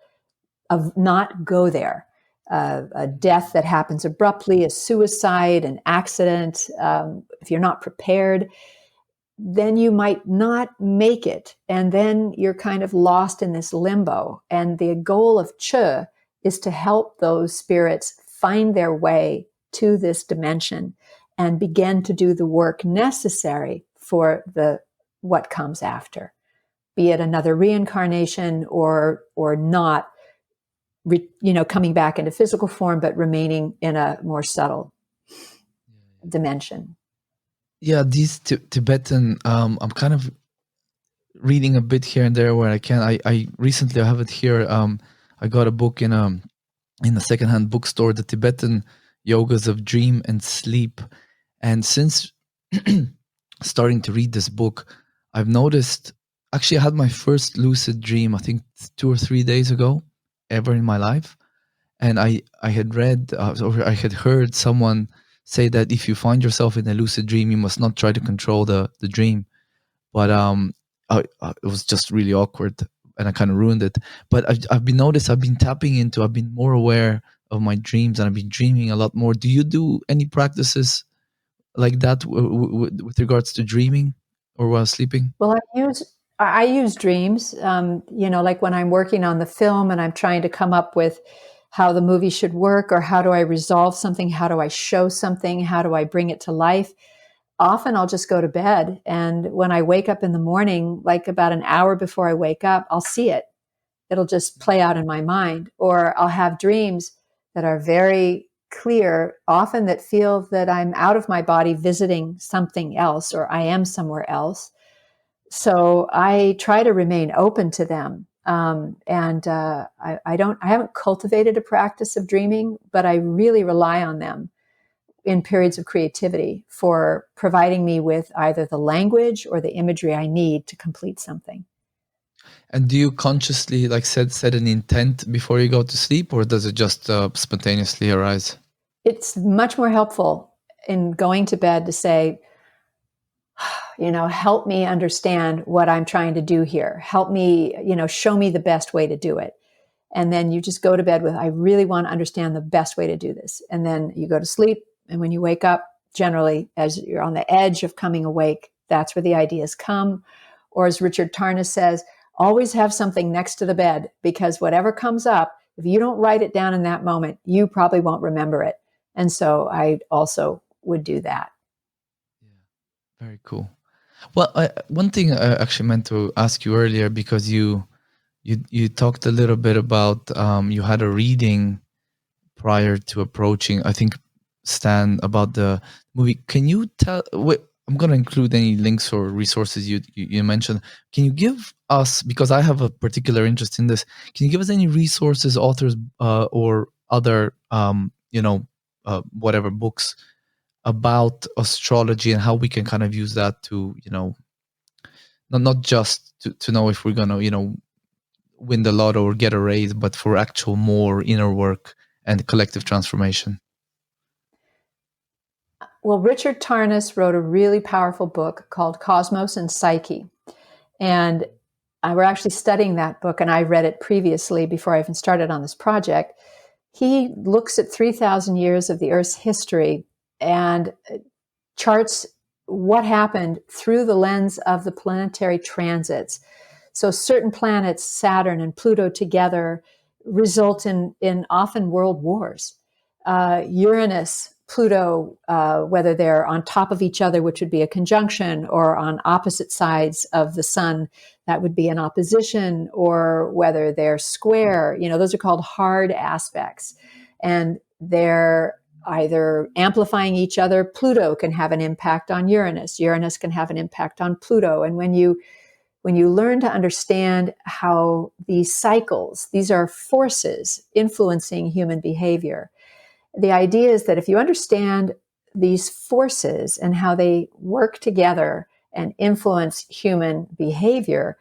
not go there. A death that happens abruptly, a suicide, an accident, if you're not prepared, then you might not make it. And then you're kind of lost in this limbo. And the goal of Che is to help those spirits find their way to this dimension and begin to do the work necessary for what comes after, be it another reincarnation or not, coming back into physical form, but remaining in a more subtle dimension. Yeah, these Tibetan, I'm kind of reading a bit here and there where I can. I recently, I have it here. I got a book in a secondhand bookstore, The Tibetan Yogas of Dream and Sleep. And since starting to read this book, I've noticed, actually I had my first lucid dream, I think 2 or 3 days ago, ever in my life. And I had read, or I had heard someone say that if you find yourself in a lucid dream, you must not try to control the dream. But it was just really awkward, and I kind of ruined it. But I've been I've been more aware of my dreams, and I've been dreaming a lot more. Do you do any practices like that with regards to dreaming or while sleeping? Well, I use dreams, like when I'm working on the film and I'm trying to come up with how the movie should work, or how do I resolve something? How do I show something? How do I bring it to life? Often I'll just go to bed. And when I wake up in the morning, like about an hour before I wake up, I'll see it. It'll just play out in my mind. Or I'll have dreams that are very clear, often that feel that I'm out of my body visiting something else, or I am somewhere else. So I try to remain open to them. I haven't cultivated a practice of dreaming, but I really rely on them in periods of creativity for providing me with either the language or the imagery I need to complete something. And do you consciously set an intent before you go to sleep, or does it just spontaneously arise? It's much more helpful in going to bed to say, help me understand what I'm trying to do here. Help me, show me the best way to do it. And then you just go to bed with, I really want to understand the best way to do this. And then you go to sleep. And when you wake up, generally, as you're on the edge of coming awake, that's where the ideas come. Or as Richard Tarnas says, always have something next to the bed, because whatever comes up, if you don't write it down in that moment, you probably won't remember it. And so I also would do that. Yeah, very cool. Well, one thing I actually meant to ask you earlier, because you talked a little bit about you had a reading prior to approaching, I think, Stan, about the movie. Can you tell? I'm going to include any links or resources you mentioned. Can you give us, because I have a particular interest in this, can you give us any resources, authors, or other, whatever books about astrology, and how we can kind of use that to, not just to know if we're going to, win the lotto or get a raise, but for actual more inner work and collective transformation? Well, Richard Tarnas wrote a really powerful book called Cosmos and Psyche. And we're actually studying that book, and I read it previously before I even started on this project. He looks at 3,000 years of the Earth's history and charts what happened through the lens of the planetary transits. So certain planets, Saturn and Pluto together, result in often world wars. Uranus, Pluto, whether they're on top of each other, which would be a conjunction, or on opposite sides of the sun, that would be an opposition, or whether they're square, those are called hard aspects. And they're either amplifying each other. Pluto can have an impact on Uranus. Uranus can have an impact on Pluto. And when you learn to understand how these cycles, these are forces influencing human behavior, the idea is that if you understand these forces and how they work together and influence human behavior,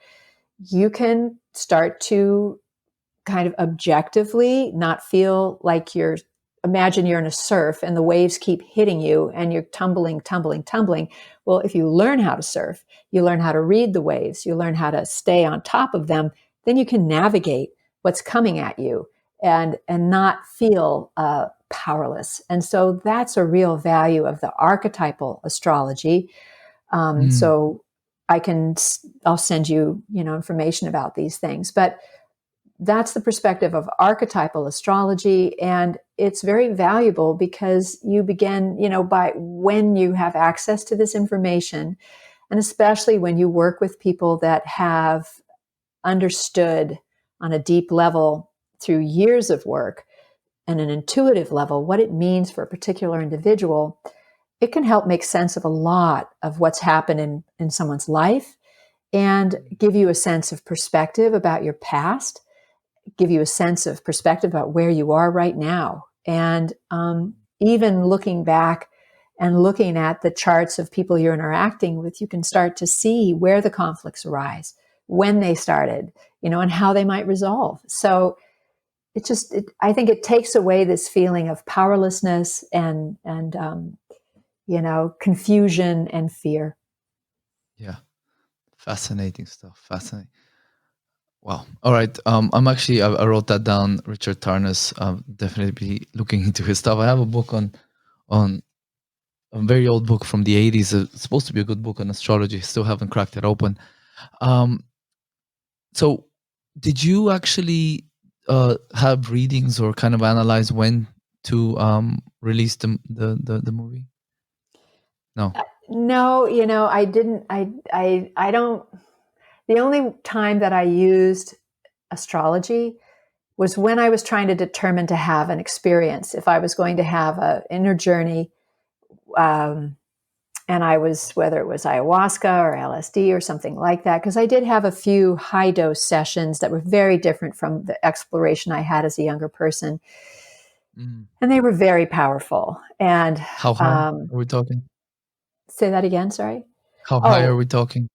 you can start to kind of objectively not feel like imagine you're in a surf and the waves keep hitting you and you're tumbling. Well, if you learn how to surf, you learn how to read the waves, you learn how to stay on top of them, then you can navigate what's coming at you and not feel powerless. And so that's a real value of the archetypal astrology. So I'll send you, information about these things, but that's the perspective of archetypal astrology. And it's very valuable because you begin, by when you have access to this information, and especially when you work with people that have understood on a deep level through years of work and an intuitive level what it means for a particular individual, it can help make sense of a lot of what's happened in someone's life and give you a sense of perspective about your past, give you a sense of perspective about where you are right now. And even looking back and looking at the charts of people you're interacting with, you can start to see where the conflicts arise, when they started, and how they might resolve. So I think it takes away this feeling of powerlessness and confusion and fear. Yeah. Fascinating stuff. Fascinating. Wow. All right. I wrote that down. Richard Tarnas. Definitely be looking into his stuff. I have a book on a very old book from the 80s. It's supposed to be a good book on astrology. Still haven't cracked it open. So did you actually have readings or kind of analyze when to release the movie? No. No, I didn't. I don't. The only time that I used astrology was when I was trying to determine to have an experience, if I was going to have an inner journey, and I was, whether it was ayahuasca or LSD or something like that, because I did have a few high dose sessions that were very different from the exploration I had as a younger person. And they were very powerful. And how high are we talking? Say that again, sorry. How high are we talking?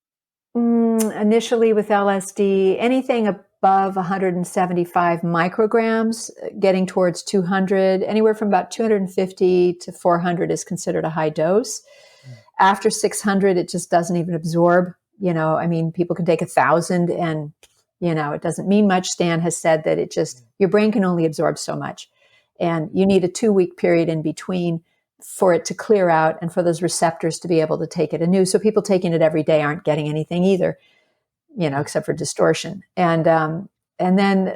Initially with LSD, anything above 175 micrograms, getting towards 200, anywhere from about 250 to 400 is considered a high dose. After 600, it just doesn't even absorb. People can take 1,000 and, it doesn't mean much. Stan has said that your brain can only absorb so much. And you need a 2-week period in between for it to clear out and for those receptors to be able to take it anew. So people taking it every day aren't getting anything either, except for distortion. And then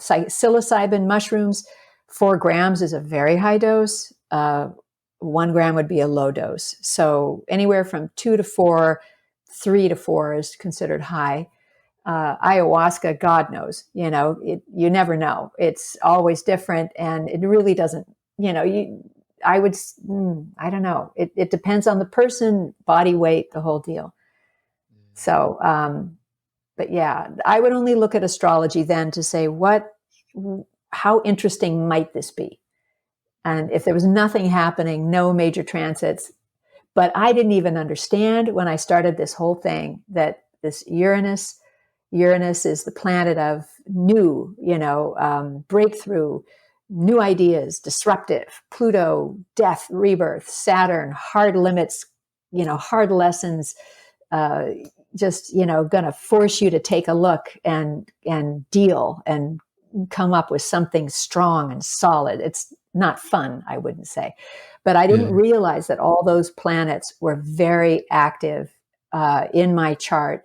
psilocybin mushrooms, 4 grams is a very high dose. 1 gram would be a low dose. So anywhere from 2 to 4, 3 to 4 is considered high. Ayahuasca, God knows, you never know. It's always different, and it really doesn't. I don't know. It depends on the person, body weight, the whole deal. So, but yeah, I would only look at astrology then to say how interesting might this be? And if there was nothing happening, no major transits, but I didn't even understand when I started this whole thing that this Uranus is the planet of new, breakthrough, new ideas, disruptive. Pluto, death, rebirth. Saturn, hard limits, hard lessons, just, going to force you to take a look and deal and come up with something strong and solid. It's not fun, I wouldn't say. But I didn't realize that all those planets were very active in my chart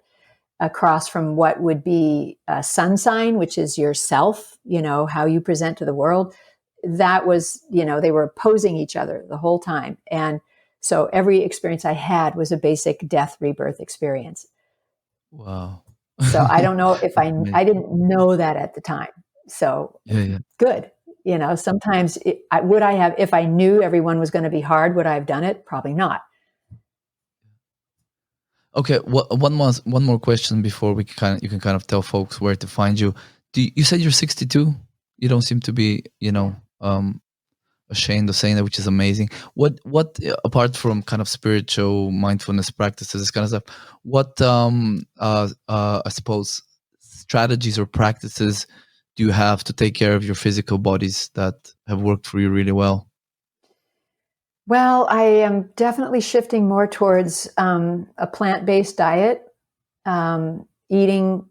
across from what would be a sun sign, which is yourself, how you present to the world. That was, they were opposing each other the whole time. And so every experience I had was a basic death rebirth experience. Wow. So I don't know if I didn't know that at the time. So good. Sometimes would I have, if I knew everyone was going to be hard, would I have done it? Probably not. Okay. One more question before you can kind of tell folks where to find you. You said you're 62? You don't seem to be, ashamed of saying that, which is amazing. What apart from kind of spiritual mindfulness practices, this kind of stuff, what I suppose strategies or practices do you have to take care of your physical bodies that have worked for you really well? Well, I am definitely shifting more towards a plant-based diet, eating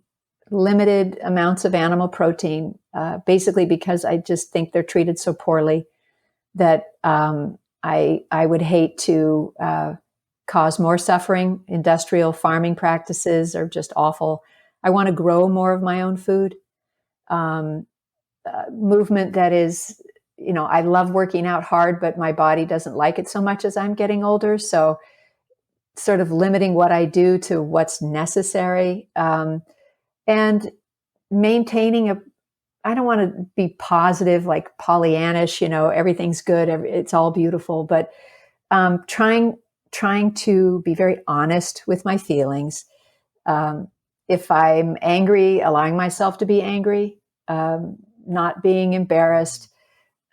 limited amounts of animal protein, basically because I just think they're treated so poorly that I would hate to cause more suffering. Industrial farming practices are just awful. I want to grow more of my own food. Movement that is, I love working out hard, but my body doesn't like it so much as I'm getting older. So sort of limiting what I do to what's necessary, and maintaining I don't want to be positive, like Pollyannish, everything's good, it's all beautiful, but trying to be very honest with my feelings. If I'm angry, allowing myself to be angry, not being embarrassed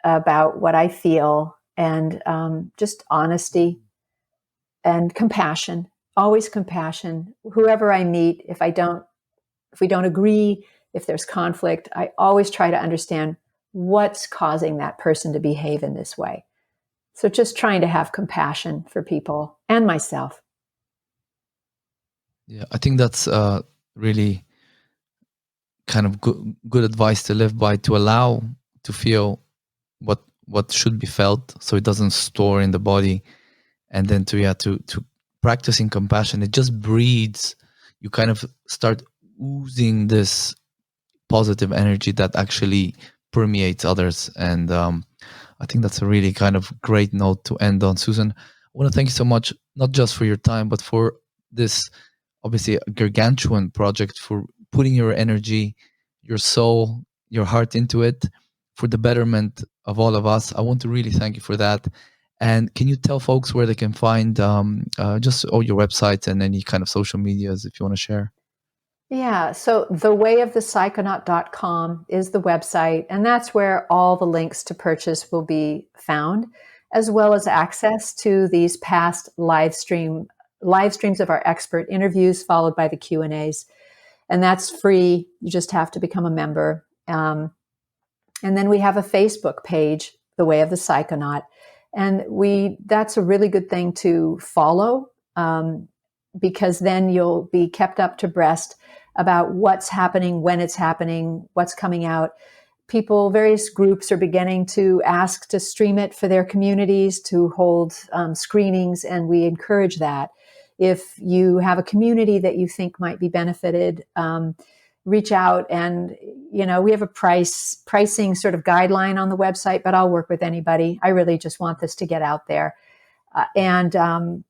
about what I feel, and just honesty and compassion, always compassion. Whoever I meet, if we don't agree, if there's conflict, I always try to understand what's causing that person to behave in this way. So just trying to have compassion for people and myself. Yeah, I think that's really kind of good advice to live by, to allow to feel what should be felt, so it doesn't store in the body, and then to practicing compassion. It just breeds. You kind of start oozing this positive energy that actually permeates others, and I think that's a really kind of great note to end on. Susan, I want to thank you so much, not just for your time, but for this obviously gargantuan project, for putting your energy, your soul, your heart into it for the betterment of all of us. I want to really thank you for that. And can you tell folks where they can find just all your websites and any kind of social medias if you want to share? Yeah, so thewayofthepsychonaut.com is the website, and that's where all the links to purchase will be found, as well as access to these past live streams of our expert interviews, followed by the Q&As. And that's free. You just have to become a member. And then we have a Facebook page, The Way of the Psychonaut. And that's a really good thing to follow, because then you'll be kept up to breast about what's happening, when it's happening, what's coming out. Various groups are beginning to ask to stream it for their communities, to hold screenings, and we encourage that. If you have a community that you think might be benefited, reach out, and we have a pricing sort of guideline on the website, but I'll work with anybody. I really just want this to get out there, and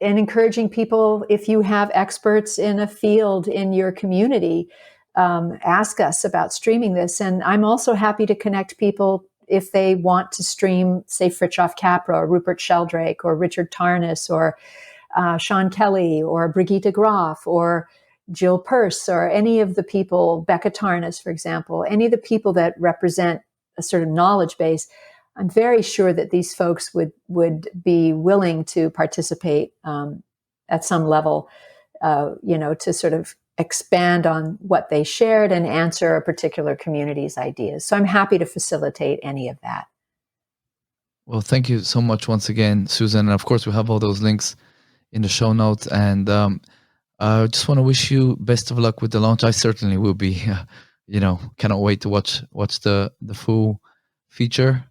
encouraging people, if you have experts in a field in your community, ask us about streaming this. And I'm also happy to connect people if they want to stream, say, Fritjof Capra or Rupert Sheldrake or Richard Tarnas or Sean Kelly or Brigitte Grof or Jill Peirce or any of the people, Becca Tarnas, for example, any of the people that represent a sort of knowledge base. I'm very sure that these folks would be willing to participate at some level, to sort of expand on what they shared and answer a particular community's ideas. So I'm happy to facilitate any of that. Well, thank you so much once again, Susan. And of course, we have all those links in the show notes. And I just want to wish you best of luck with the launch. I certainly will be. Cannot wait to watch the full feature.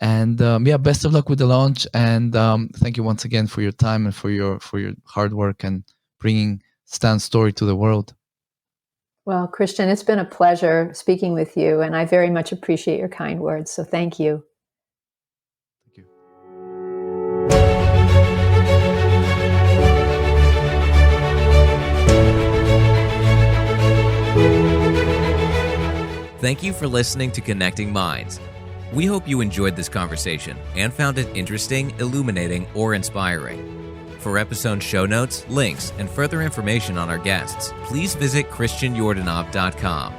And best of luck with the launch. And thank you once again for your time and for your hard work and bringing Stan's story to the world. Well, Christian, it's been a pleasure speaking with you, and I very much appreciate your kind words. So thank you. Thank you. Thank you for listening to Connecting Minds. We hope you enjoyed this conversation and found it interesting, illuminating, or inspiring. For episode show notes, links, and further information on our guests, please visit christianyordanov.com.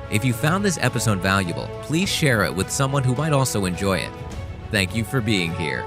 If you found this episode valuable, please share it with someone who might also enjoy it. Thank you for being here.